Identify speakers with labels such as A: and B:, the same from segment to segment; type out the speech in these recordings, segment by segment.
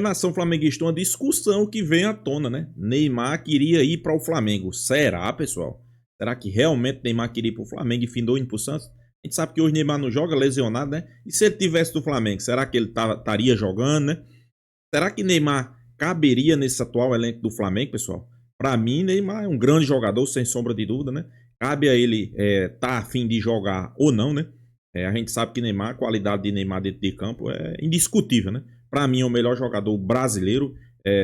A: Nação flamenguista, uma discussão que vem à tona, né? Neymar queria ir para o Flamengo. Será, pessoal? Será que realmente Neymar queria ir para o Flamengo e findou indo para o Santos? A gente sabe que hoje Neymar não joga, lesionado, né? E se ele tivesse do Flamengo, será que ele estaria jogando, né? Será que Neymar caberia nesse atual elenco do Flamengo, pessoal? Para mim, Neymar é um grande jogador, sem sombra de dúvida, né? Cabe a ele tá a fim de jogar ou não, né? A gente sabe que Neymar, a qualidade de Neymar dentro de campo é indiscutível, né? Para mim é o melhor jogador brasileiro.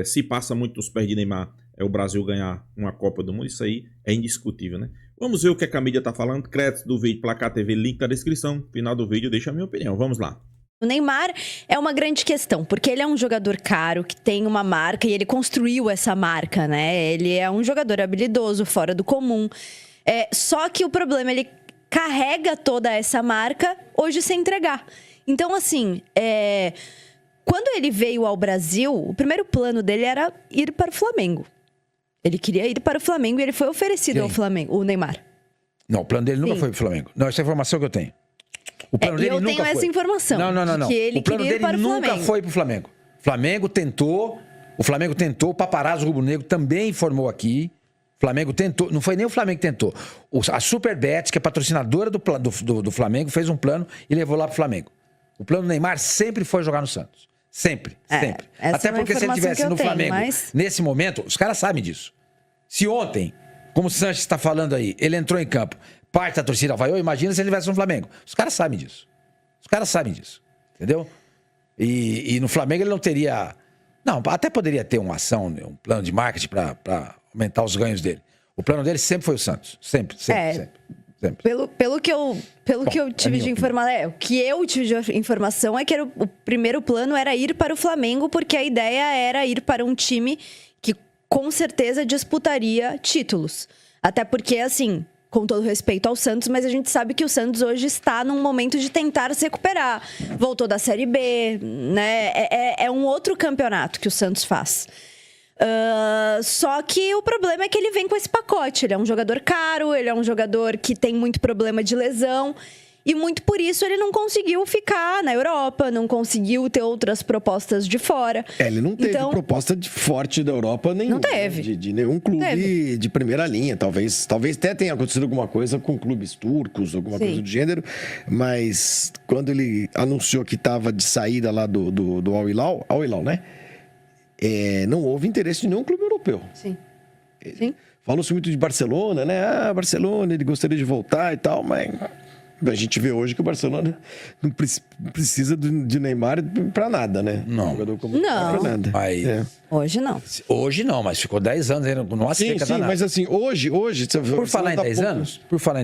A: Se passa muito nos pés de Neymar, o Brasil ganhar uma Copa do Mundo, isso aí é indiscutível, né? Vamos ver o que a mídia tá falando. Crédito do vídeo, Placar TV, link na descrição. Final do vídeo, deixa a minha opinião. Vamos lá.
B: O Neymar é uma grande questão, porque ele é um jogador caro, que tem uma marca e ele construiu essa marca, né? Ele é um jogador habilidoso, fora do comum. Só que o problema, ele carrega toda essa marca hoje sem entregar. Então, assim, quando ele veio ao Brasil, o primeiro plano dele era ir para o Flamengo. Ele queria ir para o Flamengo e ele foi oferecido ao Flamengo, o Neymar.
C: Não, o plano dele nunca foi para o Flamengo. Não, essa é a informação que eu tenho. O plano dele
B: eu
C: nunca
B: tenho
C: foi.
B: essa informação.
C: Não.
B: Que ele
C: o plano
B: queria ir
C: dele
B: para o
C: nunca
B: Flamengo.
C: foi para o Flamengo. O Flamengo tentou, o Paparazzo Rubro-Negro também informou aqui. O Flamengo tentou, não foi nem o Flamengo que tentou. A Superbet, que é patrocinadora do Flamengo, fez um plano e levou lá para o Flamengo. O plano do Neymar sempre foi jogar no Santos. Sempre. Até porque se ele estivesse no Flamengo, nesse momento, os caras sabem disso. Se ontem, como o Sanches está falando aí, ele entrou em campo, parte da torcida vaiou, imagina se ele estivesse no Flamengo. Os caras sabem disso. Entendeu? E no Flamengo ele não teria... Não, até poderia ter uma ação, um plano de marketing para aumentar os ganhos dele. O plano dele sempre foi o Santos. Sempre.
B: Pelo que eu tive de informação, o que eu tive de informação é que o primeiro plano era ir para o Flamengo, porque a ideia era ir para um time que com certeza disputaria títulos. Até porque, assim, com todo respeito ao Santos, mas a gente sabe que o Santos hoje está num momento de tentar se recuperar. Voltou da Série B, né? É um outro campeonato que o Santos faz. Só que o problema é que ele vem com esse pacote. Ele é um jogador caro, ele é um jogador que tem muito problema de lesão. E muito por isso ele não conseguiu ficar na Europa, não conseguiu ter outras propostas de fora.
D: Ele não teve proposta forte da Europa nenhuma.
B: Não teve.
D: De nenhum clube de primeira linha. Talvez até tenha acontecido alguma coisa com clubes turcos, alguma coisa do gênero. Mas quando ele anunciou que estava de saída lá do Al Hilal, né? Não houve interesse de nenhum clube europeu.
B: Sim.
D: Falou-se muito de Barcelona, né? Barcelona, ele gostaria de voltar e tal, mas... A gente vê hoje que o Barcelona não precisa de Neymar para nada, né?
C: Não.
B: Não.
D: Pra nada.
B: Hoje não.
C: Hoje não, mas ficou 10 anos ainda. Não
D: sim, mas assim, hoje...
C: Por falar em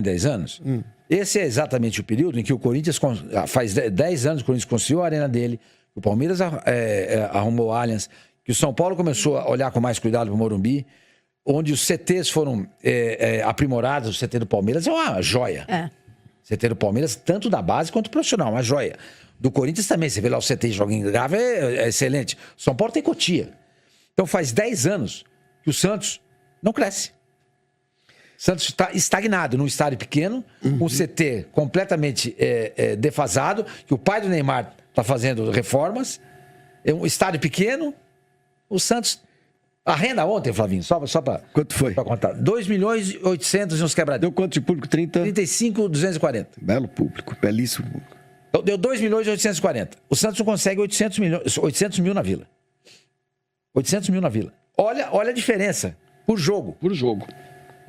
C: 10 anos, esse é exatamente o período em que o Corinthians... Faz 10 anos que o Corinthians construiu a arena dele, o Palmeiras arrumou o Allianz, que o São Paulo começou a olhar com mais cuidado para o Morumbi, onde os CTs foram aprimorados. O CT do Palmeiras é uma joia. CT do Palmeiras, tanto da base quanto do profissional, uma joia. Do Corinthians também, você vê lá o CT joguinho grave, é excelente. São Paulo tem Cotia. Então faz 10 anos que o Santos não cresce. O Santos está estagnado num estádio pequeno, com o CT completamente defasado, que o pai do Neymar está fazendo reformas. É um estádio pequeno, o Santos... A renda ontem, Flavinho, só para...
D: Quanto foi?
C: Para contar. 2.800.000 e uns quebradinhos.
D: Deu quanto de público?
C: 35.240.
D: Belo público, belíssimo público.
C: Então, deu 2.840.000. O Santos não consegue 800 mil na Vila. 800 mil na Vila. Olha a diferença por jogo.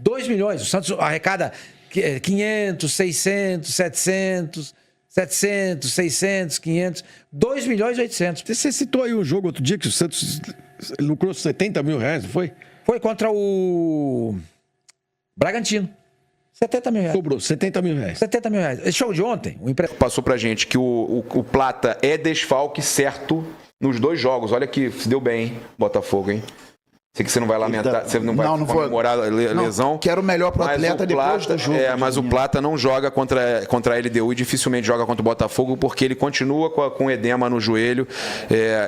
C: 2 milhões. O Santos arrecada 500, 600, 700... 700, 600, 500, 2 milhões e 800.
D: Você citou aí um jogo outro dia que o Santos lucrou 70 mil reais, não foi?
C: Foi contra o Bragantino. 70 mil reais.
D: Sobrou 70 mil reais.
C: 70 mil reais. Esse show de ontem, o empresário
E: passou pra gente que o Plata é desfalque certo nos 2 jogos. Olha que se deu bem, hein, Botafogo, hein? Sei que você não vai lamentar, você não vai comemorar a lesão.
F: Não, quero o melhor pro atleta depois do jogo.
E: Mas o Plata não joga contra a LDU e dificilmente joga contra o Botafogo porque ele continua com edema no joelho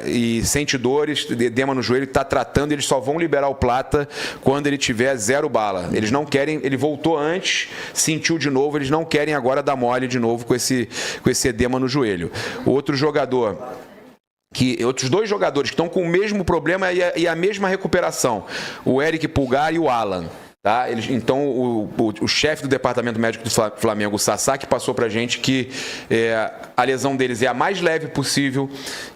E: e sente dores, edema no joelho, está tratando, eles só vão liberar o Plata quando ele tiver 0 bala. Eles não querem, ele voltou antes, sentiu de novo, eles não querem agora dar mole de novo com esse edema no joelho. O outro jogador que outros 2 jogadores que estão com o mesmo problema e a mesma recuperação, o Eric Pulgar e o Alan. Tá? Então, o chefe do departamento médico do Flamengo, o Sassá, que passou pra gente que a lesão deles é a mais leve possível,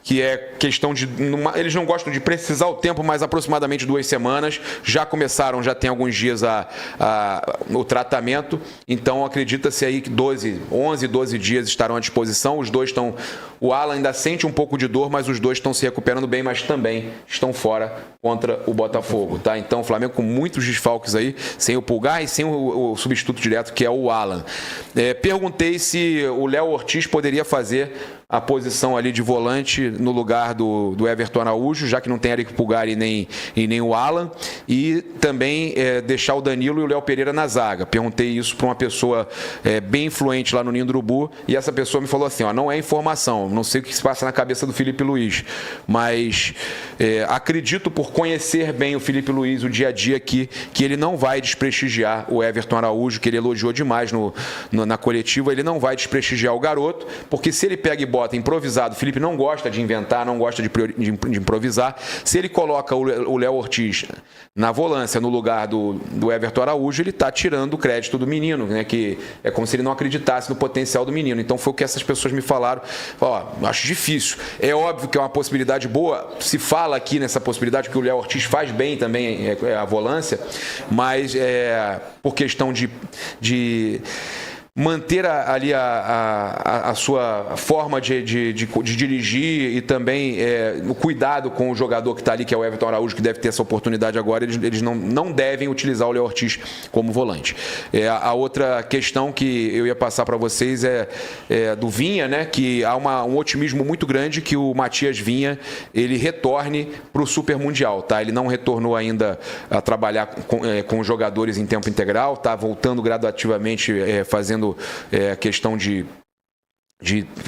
E: que é questão de... Eles não gostam de precisar o tempo, mas aproximadamente 2 semanas. Já começaram, já tem alguns dias o tratamento. Então, acredita-se aí que 11, 12 dias estarão à disposição. Os 2 estão... O Alan ainda sente um pouco de dor, mas os 2 estão se recuperando bem, mas também estão fora contra o Botafogo. Tá? Então, o Flamengo com muitos desfalques aí, sem o Pulgar e sem o substituto direto, que é o Alan. Perguntei se o Léo Ortiz poderia fazer a posição ali de volante no lugar do Everton Araújo, já que não tem Eric Pulgar e nem o Alan, e também deixar o Danilo e o Léo Pereira na zaga. Perguntei isso para uma pessoa bem influente lá no Ninho do Urubu, e essa pessoa me falou assim, não é informação, não sei o que se passa na cabeça do Felipe Luiz, mas acredito, por conhecer bem o Felipe Luiz, o dia a dia aqui, que ele não vai desprestigiar o Everton Araújo, que ele elogiou demais na coletiva, ele não vai desprestigiar o garoto, porque se ele pega e bota improvisado, o Felipe não gosta de inventar, não gosta de improvisar. Se ele coloca o Léo Ortiz na volância no lugar do Everton Araújo, ele está tirando o crédito do menino, né? Que é como se ele não acreditasse no potencial do menino. Então foi o que essas pessoas me falaram. Acho difícil. É óbvio que é uma possibilidade boa, se fala aqui nessa possibilidade, que o Léo Ortiz faz bem também a volância, mas por questão de manter ali a sua forma de dirigir e também o cuidado com o jogador que está ali, que é o Everton Araújo, que deve ter essa oportunidade agora, eles não devem utilizar o Léo Ortiz como volante. A outra questão que eu ia passar para vocês é do Vinha, né, que há um otimismo muito grande que o Matias Vinha ele retorne para o Super Mundial. Tá? Ele não retornou ainda a trabalhar com os jogadores em tempo integral, está voltando gradativamente, fazendo a questão de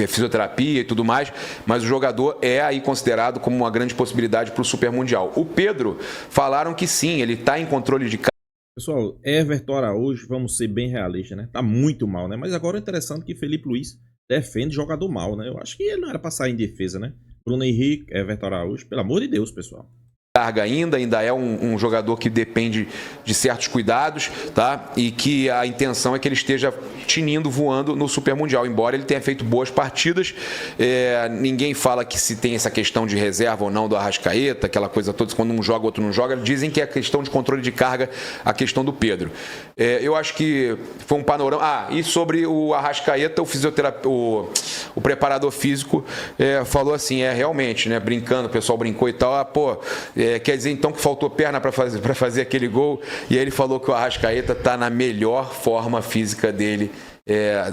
E: fisioterapia e tudo mais, mas o jogador é aí considerado como uma grande possibilidade para o Super Mundial. O Pedro, falaram que sim, ele está em controle de...
A: Pessoal, Everton Araújo, vamos ser bem realistas, né? Tá muito mal, né? Mas agora é interessante que Felipe Luiz defende jogador mal, né? Eu acho que ele não era para sair em defesa, né? Bruno Henrique, Everton Araújo, pelo amor de Deus, pessoal.
E: Carga ainda é um jogador que depende de certos cuidados, tá? E que a intenção é que ele esteja tinindo, voando no Super Mundial, embora ele tenha feito boas partidas. Ninguém fala que se tem essa questão de reserva ou não do Arrascaeta, aquela coisa toda, quando um joga, outro não joga. Dizem que é a questão de controle de carga, a questão do Pedro. Eu acho que foi um panorama... e sobre o Arrascaeta, o preparador físico falou assim, realmente, né, brincando, o pessoal brincou e tal, quer dizer então que faltou perna para fazer aquele gol, e aí ele falou que o Arrascaeta está na melhor forma física dele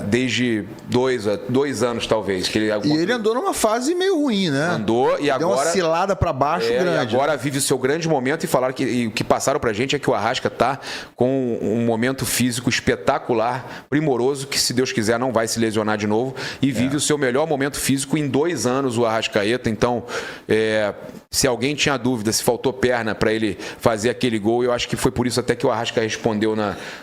E: desde 2 anos, talvez.
F: E ele andou numa fase meio ruim, né?
E: Andou e agora...
F: Deu uma cilada para baixo grande.
E: E agora vive o seu grande momento, e falaram que o que passaram pra gente é que o Arrasca tá com um momento físico espetacular, primoroso, que se Deus quiser não vai se lesionar de novo, e vive o seu melhor momento físico em 2 anos, o Arrascaeta. Então, se alguém tinha dúvida se faltou perna para ele fazer aquele gol, eu acho que foi por isso até que o Arrasca respondeu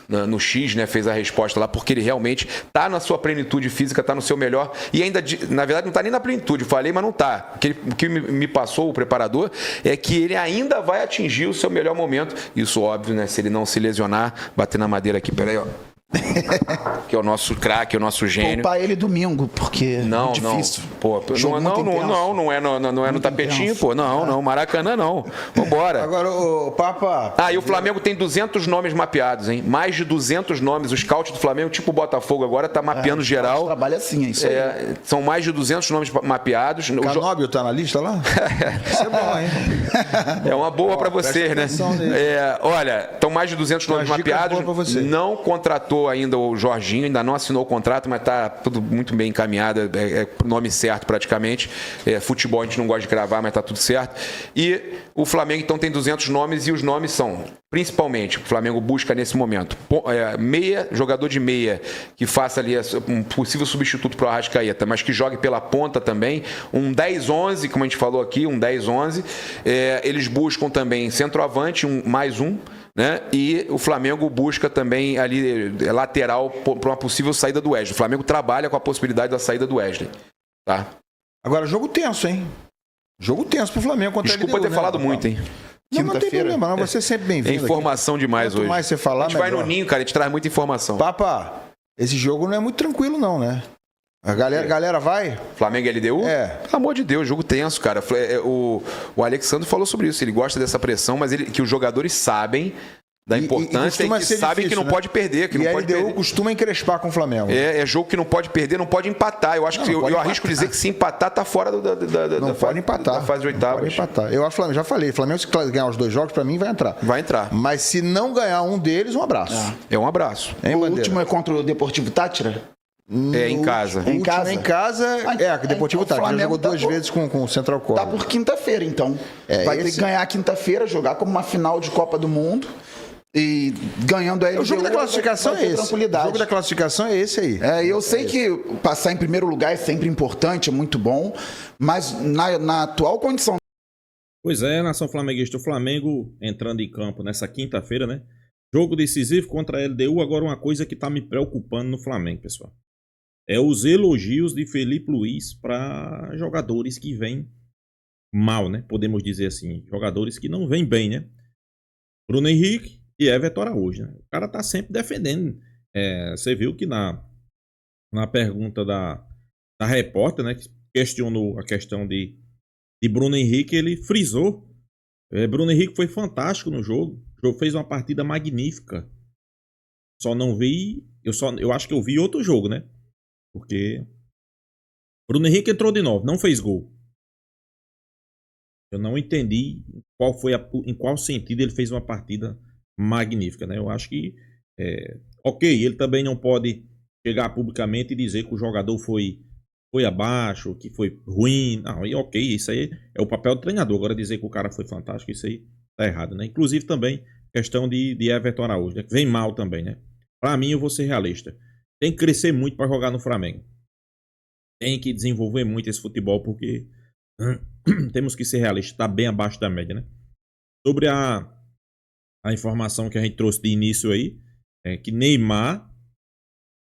E: no X, né? Fez a resposta lá, porque ele realmente está na sua plenitude física, está no seu melhor, e ainda, na verdade, não está nem na plenitude, falei, mas não está. O que me passou o preparador é que ele ainda vai atingir o seu melhor momento. Isso, óbvio, né? Se ele não se lesionar, bater na madeira aqui, peraí, ó. Que é o nosso craque, o nosso gênio.
F: Poupar ele domingo, porque
E: não,
F: é difícil.
E: Não é no tapetinho, pô. Não, Maracanã não. Vambora.
F: Agora, o Papa...
E: E o Flamengo tem 200 nomes mapeados, hein? Mais de 200 nomes. O scout do Flamengo, tipo o Botafogo agora, tá mapeando geral.
F: Trabalha assim, é isso aí.
E: São mais de 200 nomes mapeados.
F: O Canóbio tá na lista lá? Isso é bom, hein?
E: É uma boa pra vocês, né? Olha, estão mais de 200 nomes mapeados. Não contratou ainda o Jorginho, ainda não assinou o contrato, mas tá tudo muito bem encaminhado, o nome certo praticamente. Futebol a gente não gosta de cravar, mas tá tudo certo. E o Flamengo então tem 200 nomes, e os nomes são, principalmente, o Flamengo busca nesse momento, meia, jogador de meia, que faça ali um possível substituto para o Arrascaeta, mas que jogue pela ponta também, um 10-11, como a gente falou aqui, um 10-11. Eles buscam também centroavante, mais um, né? E o Flamengo busca também ali lateral para uma possível saída do Wesley. O Flamengo trabalha com a possibilidade da saída do Wesley. Tá?
F: Agora, jogo tenso, hein? Jogo tenso pro Flamengo contra a
E: Desculpa
F: LDU,
E: ter falado muito, hein?
F: Não, não tem
G: Quinta-feira.
F: problema, não. Você é sempre bem-vindo.
E: Informação demais
F: Quanto
E: hoje.
F: mais você falar,
E: a gente vai
F: melhor.
E: no ninho, cara, a gente traz muita informação.
F: Papa, esse jogo não é muito tranquilo, não, né? A galera vai?
E: Flamengo e LDU?
F: É.
E: Pelo amor de Deus, jogo tenso, cara. O Alexandre falou sobre isso. Ele gosta dessa pressão, mas que os jogadores sabem da importância e
F: costuma
E: que
F: ser
E: sabem
F: difícil,
E: que não
F: né?
E: pode perder. Que
F: E
E: não
F: a
E: pode
F: LDU
E: perder.
F: costuma encrespar com o Flamengo.
E: É jogo que não pode perder, não pode empatar. Eu acho que
F: Não pode
E: eu arrisco dizer que se empatar, tá fora
F: Não pode empatar.
E: da fase de oitavas.
F: Pode empatar. Eu acho, já falei, Flamengo se ganhar os 2 jogos, pra mim vai entrar.
E: Vai entrar.
F: Mas se não ganhar um deles, um abraço.
E: É um abraço.
F: Hein,
G: O
F: Bandeira?
G: último é contra o Deportivo Tátira?
E: É em casa.
G: Em
F: Último
G: casa?
F: em casa, que Deportivo
G: Então,
F: Tática. Já
G: Flamengo
F: jogou
G: tá
F: 2
G: por-
F: vezes com o Central
G: Tá
F: Córdoba.
G: por quinta-feira, então. Vai ter
F: esse-
G: que ganhar quinta-feira, jogar como uma final de Copa do Mundo. E ganhando a LDU,
F: O jogo da classificação
G: vai
F: é
G: ter
F: esse. O
G: tranquilidade.
F: jogo da classificação é esse aí.
G: Eu sei que passar em primeiro lugar é sempre importante, é muito bom, mas na atual condição.
A: Pois é, nação flamenguista, o Flamengo entrando em campo nessa quinta-feira, né? Jogo decisivo contra a LDU. Agora, uma coisa que tá me preocupando no Flamengo, pessoal. É os elogios de Felipe Luiz para jogadores que vêm mal, né? Podemos dizer assim. Jogadores que não vêm bem, né? Bruno Henrique e Everton Araújo, né? O cara tá sempre defendendo. Você viu que na pergunta da repórter, né? Que questionou a questão de Bruno Henrique, ele frisou. Bruno Henrique foi fantástico no jogo. O jogo fez uma partida magnífica. Só não vi... Eu acho que eu vi outro jogo, né? Porque Bruno Henrique entrou de novo, não fez gol. Eu não entendi em qual sentido ele fez uma partida magnífica, né? Eu acho que ok, ele também não pode chegar publicamente e dizer que o jogador foi abaixo, que foi ruim. Não, e ok, isso aí é o papel do treinador. Agora dizer que o cara foi fantástico, isso aí tá errado, né? Inclusive também questão de Everton Araújo, né? Que vem mal também, né? Pra mim, eu vou ser realista. Tem que crescer muito para jogar no Flamengo. Tem que desenvolver muito esse futebol, porque temos que ser realistas. Está bem abaixo da média, né? Sobre a informação que a gente trouxe de início aí, é que Neymar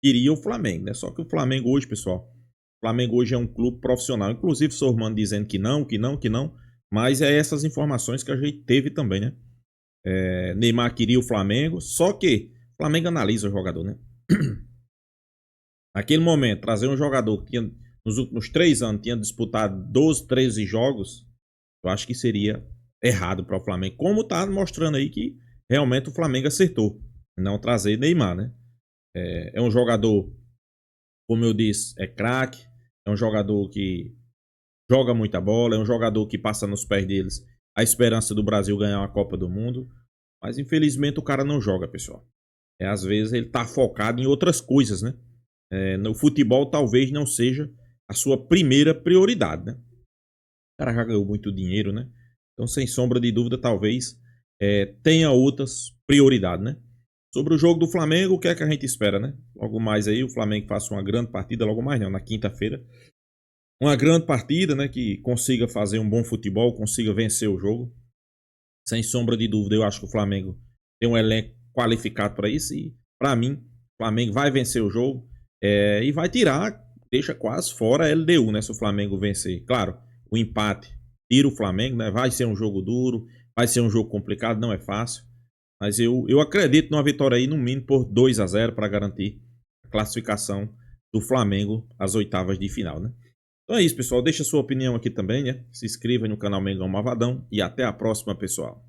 A: queria o Flamengo, né? Só que o Flamengo hoje, pessoal, o Flamengo hoje é um clube profissional. Inclusive, o Sormano dizendo que não. Mas é essas informações que a gente teve também, né? Neymar queria o Flamengo, só que o Flamengo analisa o jogador, né? Naquele momento, trazer um jogador que nos últimos 3 anos tinha disputado 12, 13 jogos, eu acho que seria errado para o Flamengo. Como tá mostrando aí que realmente o Flamengo acertou não trazer Neymar, né? É um jogador, como eu disse, é craque, é um jogador que joga muita bola, é um jogador que passa nos pés deles a esperança do Brasil ganhar uma Copa do Mundo, mas infelizmente o cara não joga, pessoal. Às vezes ele tá focado em outras coisas, né? No futebol talvez não seja a sua primeira prioridade, né? O cara já ganhou muito dinheiro, né? Então, sem sombra de dúvida, talvez tenha outras prioridades, né? Sobre o jogo do Flamengo, o que é que a gente espera, né? Logo mais aí, o Flamengo faça uma grande partida, logo mais não, na quinta-feira. Uma grande partida, né? Que consiga fazer um bom futebol, consiga vencer o jogo. Sem sombra de dúvida, eu acho que o Flamengo tem um elenco qualificado para isso. E, para mim, o Flamengo vai vencer o jogo e vai tirar, deixa quase fora a LDU, né? Se o Flamengo vencer. Claro, o empate tira o Flamengo, né? Vai ser um jogo duro, vai ser um jogo complicado, não é fácil. Mas eu acredito numa vitória aí, no mínimo, por 2-0 para garantir a classificação do Flamengo às oitavas de final, né? Então é isso, pessoal. Deixa sua opinião aqui também, né? Se inscreva no canal Mengão Malvadão e até a próxima, pessoal.